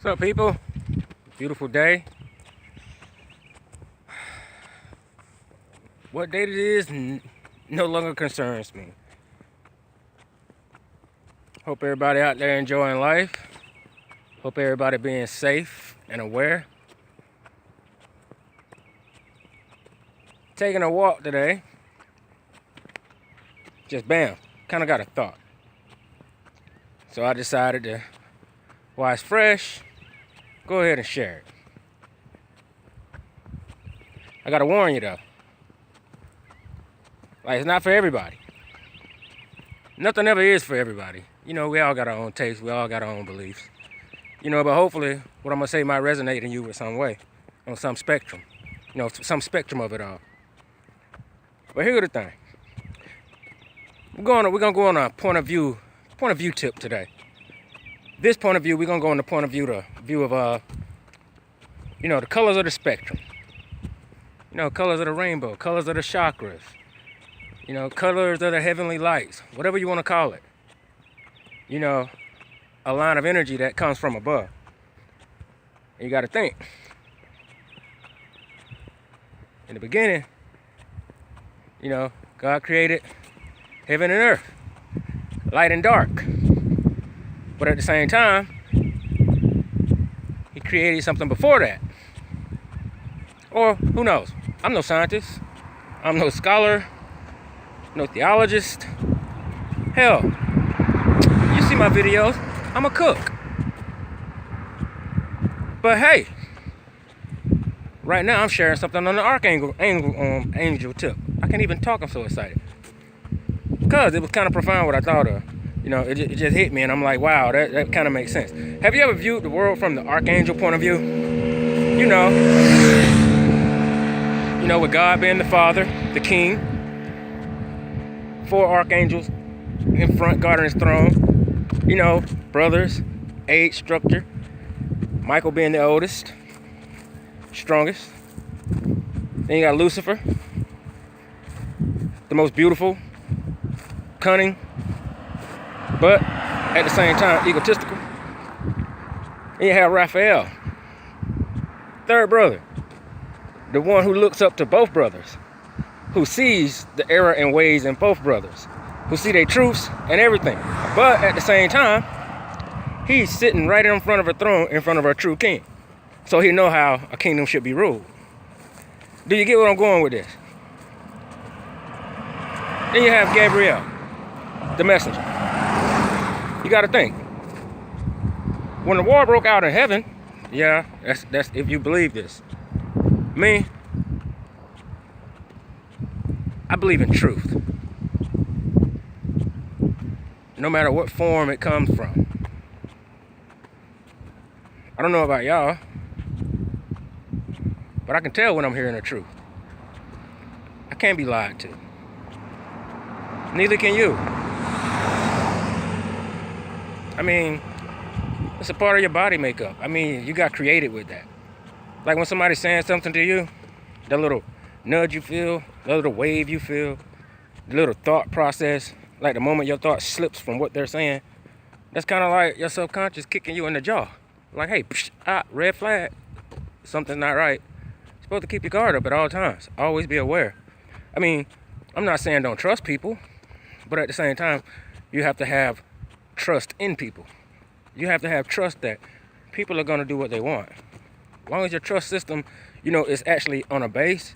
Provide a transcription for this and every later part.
What's up, people? Beautiful day. What date it is no longer concerns me. Hope everybody out there enjoying life. Hope everybody being safe and aware. Taking a walk today. Just bam, kind of got a thought. So I decided to, while it's fresh, go ahead and share it. I gotta warn you though. Like, it's not for everybody. Nothing ever is for everybody. You know, we all got our own tastes. We all got our own beliefs. You know, but hopefully what I'm gonna say might resonate in you in some way, on some spectrum. You know, some spectrum of it all. But here's the thing. We're gonna go on a point of view tip today. This point of view, we're gonna go on the point of view of you know, the colors of the spectrum. You know, colors of the rainbow, colors of the chakras. You know, colors of the heavenly lights, whatever you want to call it. You know, a line of energy that comes from above. And you got to think. In the beginning, you know, God created heaven and earth, light and dark. But at the same time, he created something before that. Or who knows? I'm no scientist. I'm no scholar. No theologist. Hell, you see my videos, I'm a cook. But hey, right now I'm sharing something on the Archangel tip. I can't even talk, I'm so excited. Because it was kind of profound what I thought of. You know, it just hit me and I'm like, wow, that kind of makes sense. Have you ever viewed the world from the Archangel point of view? You know, with God being the Father, the King, 4 archangels in front guarding his throne. You know, brothers, age structure. Michael being the oldest, strongest. Then you got Lucifer, the most beautiful, cunning, but at the same time egotistical. Then you have Raphael, third brother, the one who looks up to both brothers, who sees the error and ways in both brothers, who see their truths and everything. But at the same time, he's sitting right in front of a throne, in front of a true king. So he know how a kingdom should be ruled. Do you get what I'm going with this? Then you have Gabriel, the messenger. You got to think. When the war broke out in heaven, yeah, that's if you believe this. Me, I believe in truth. No matter what form it comes from. I don't know about y'all, but I can tell when I'm hearing the truth. I can't be lied to. Neither can you. I mean, it's a part of your body makeup. I mean, you got created with that. Like when somebody's saying something to you, that little nudge you feel, the little wave you feel, the little thought process, like the moment your thought slips from what they're saying, that's kind of like your subconscious kicking you in the jaw. Like, hey, red flag, something's not right. You're supposed to keep your guard up at all times. Always be aware. I mean, I'm not saying don't trust people, but at the same time, you have to have trust in people. You have to have trust that people are going to do what they want. As long as your trust system, you know, is actually on a base,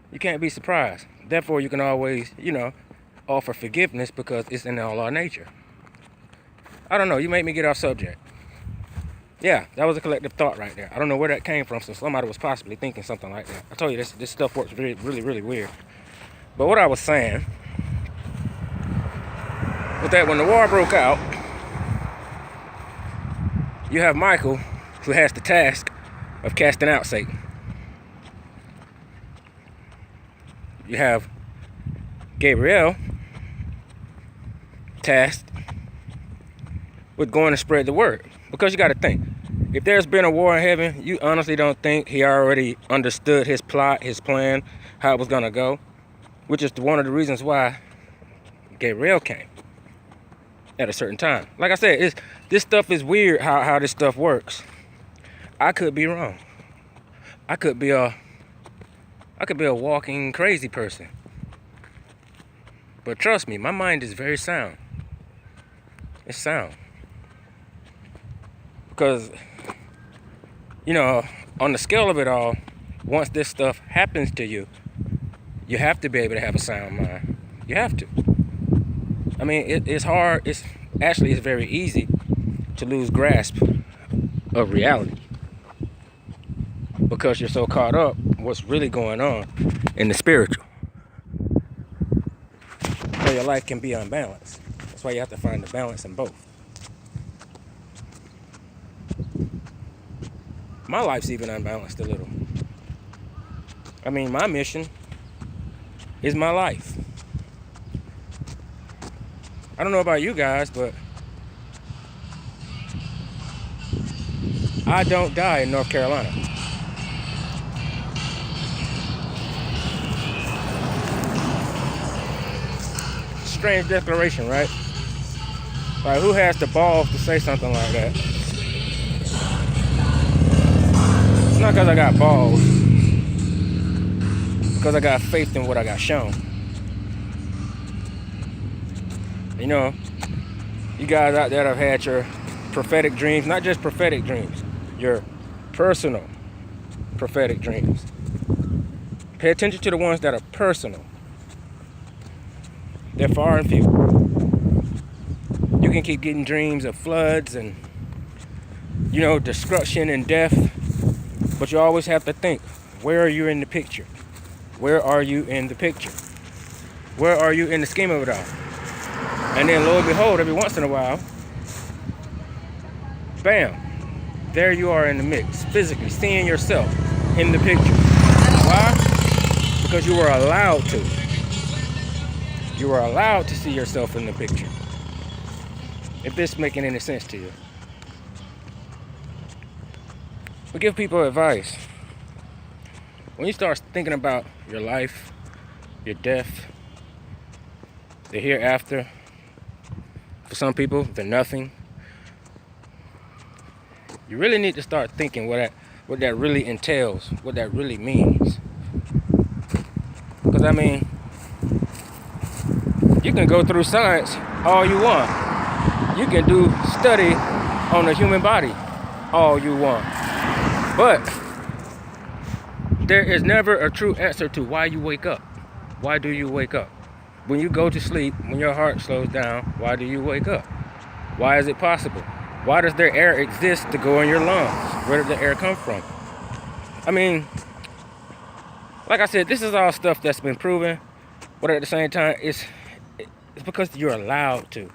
you can't be surprised. Therefore, you can always, you know, offer forgiveness because it's in all our nature. I don't know. You made me get off subject. Yeah, that was a collective thought right there. I don't know where that came from, so somebody was possibly thinking something like that. I told you this stuff works really, really, really weird. But what I was saying was that when the war broke out, you have Michael, who has the task of casting out Satan. You have Gabriel, tasked with going to spread the word. Because you got to think, if there's been a war in heaven, you honestly don't think he already understood his plot, his plan, how it was going to go? Which is one of the reasons why Gabriel came at a certain time. Like I said, this stuff is weird how this stuff works. I could be wrong. I could be a walking crazy person. But trust me, my mind is very sound. It's sound. Because, you know, on the scale of it all, once this stuff happens to you, you have to be able to have a sound mind. You have to. I mean, it's hard. It's very easy to lose grasp of reality because you're so caught up what's really going on in the spiritual. So your life can be unbalanced. That's why you have to find the balance in both. My life's even unbalanced a little. I mean, my mission is my life. I don't know about you guys, but I don't die in North Carolina. Strange declaration, right? Like, who has the balls to say something like that? It's not because I got balls. Because I got faith in what I got shown. You know, you guys out there have had your prophetic dreams, not just prophetic dreams, your personal prophetic dreams. Pay attention to the ones that are personal. They're far and few. You can keep getting dreams of floods and, you know, destruction and death, but you always have to think, where are you in the picture? Where are you in the picture? Where are you in the scheme of it all? And then, lo and behold, every once in a while, bam, there you are in the mix, physically seeing yourself in the picture. Why? Because you were allowed to. You were allowed to see yourself in the picture. If this is making any sense to you. We give people advice. When you start thinking about your life, your death, the hereafter, for some people, the nothing, you really need to start thinking what that really entails, what that really means. Because, I mean, you can go through science all you want. You can do study on the human body all you want. But there is never a true answer to why you wake up. Why do you wake up? When you go to sleep, when your heart slows down, why do you wake up? Why is it possible? Why does there air exist to go in your lungs? Where did the air come from? I mean, like I said, this is all stuff that's been proven, but at the same time, it's because you're allowed to.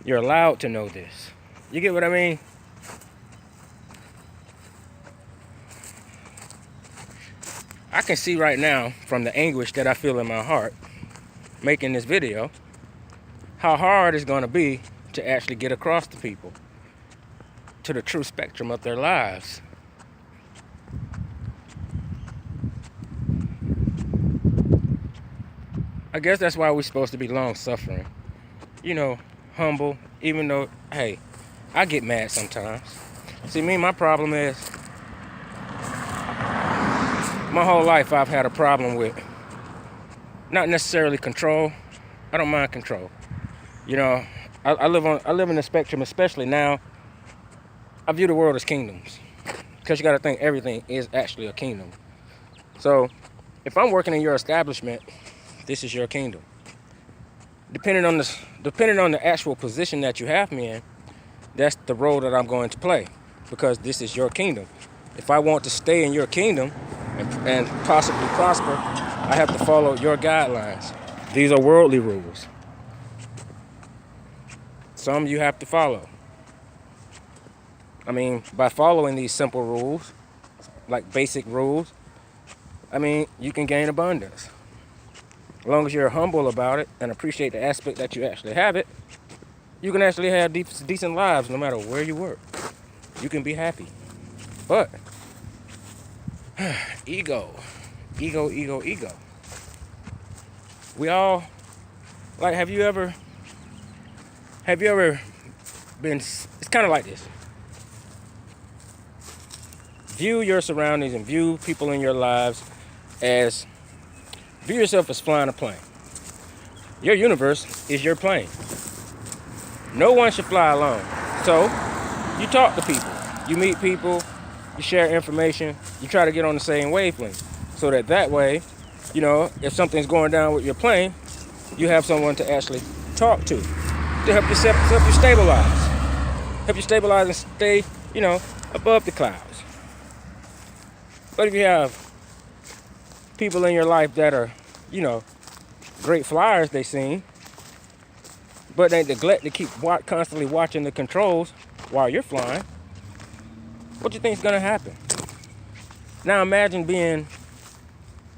You're allowed to know this. You get what I mean? I can see right now, from the anguish that I feel in my heart, making this video, how hard it's going to be to actually get across to people, to the true spectrum of their lives. I guess that's why we're supposed to be long-suffering. You know, humble, even though, hey, I get mad sometimes. See, my problem is, my whole life I've had a problem with not necessarily control. I don't mind control. You know, I live in the spectrum, especially now. I view the world as kingdoms, because you got to think everything is actually a kingdom. So, if I'm working in your establishment, this is your kingdom. Depending on the actual position that you have me in, that's the role that I'm going to play, because this is your kingdom. If I want to stay in your kingdom and possibly prosper, I have to follow your guidelines. These are worldly rules. Some you have to follow. I mean, by following these simple rules, like basic rules, I mean, you can gain abundance. As long as you're humble about it and appreciate the aspect that you actually have it, you can actually have decent lives no matter where you work. You can be happy. But ego. We all, like, have you ever been, it's kind of like this. view your surroundings and view people in your lives as, view yourself as flying a plane. Your universe is your plane. No one should fly alone. So, you talk to people, you meet people, you share information, you try to get on the same wavelength. So that way, you know, if something's going down with your plane, you have someone to actually talk to help you stabilize. Help you stabilize and stay, you know, above the clouds. But if you have people in your life that are, you know, great flyers, they seem, but they neglect to keep constantly watching the controls while you're flying, what do you think is going to happen? Now imagine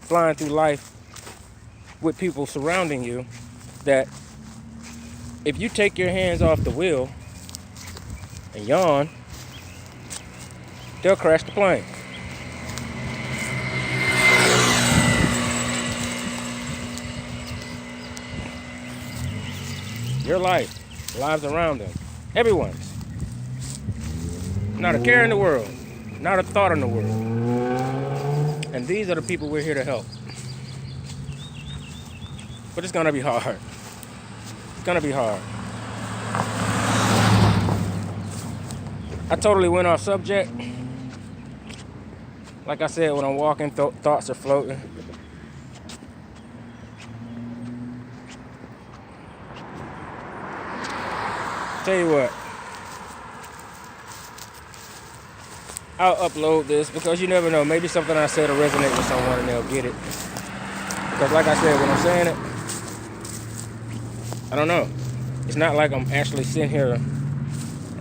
flying through life with people surrounding you that if you take your hands off the wheel and yawn, they'll crash the plane. Your life, lives around them, everyone's. Not a care in the world, not a thought in the world. And these are the people we're here to help. But it's gonna be hard. It's gonna be hard. I totally went off subject. Like I said, when I'm walking, thoughts are floating. Tell you what, I'll upload this because you never know. Maybe something I said will resonate with someone and they'll get it. Because like I said, when I'm saying it, I don't know. It's not like I'm actually sitting here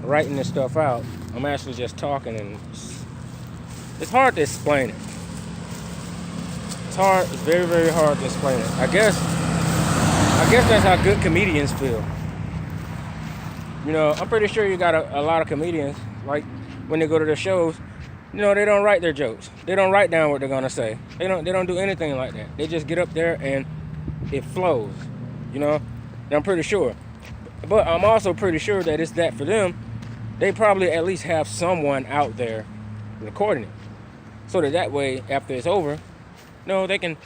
writing this stuff out. I'm actually just talking, and it's hard to explain it. It's hard. It's very, very hard to explain it. I guess that's how good comedians feel. You know, I'm pretty sure you got a lot of comedians, like when they go to their shows, you know, they don't write their jokes. They don't write down what they're gonna say. They don't do anything like that. They just get up there and it flows. You know? And I'm pretty sure. But I'm also pretty sure that it's that for them, they probably at least have someone out there recording it. So that way, after it's over, no, they can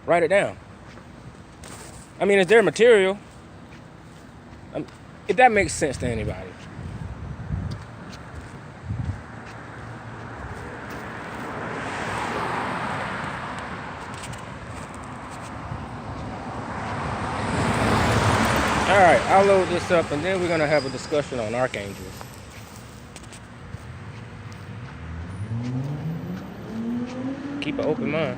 write it down. I mean, it's their material. If that makes sense to anybody. Alright, I'll load this up and then we're going to have a discussion on Archangels. Keep an open mind.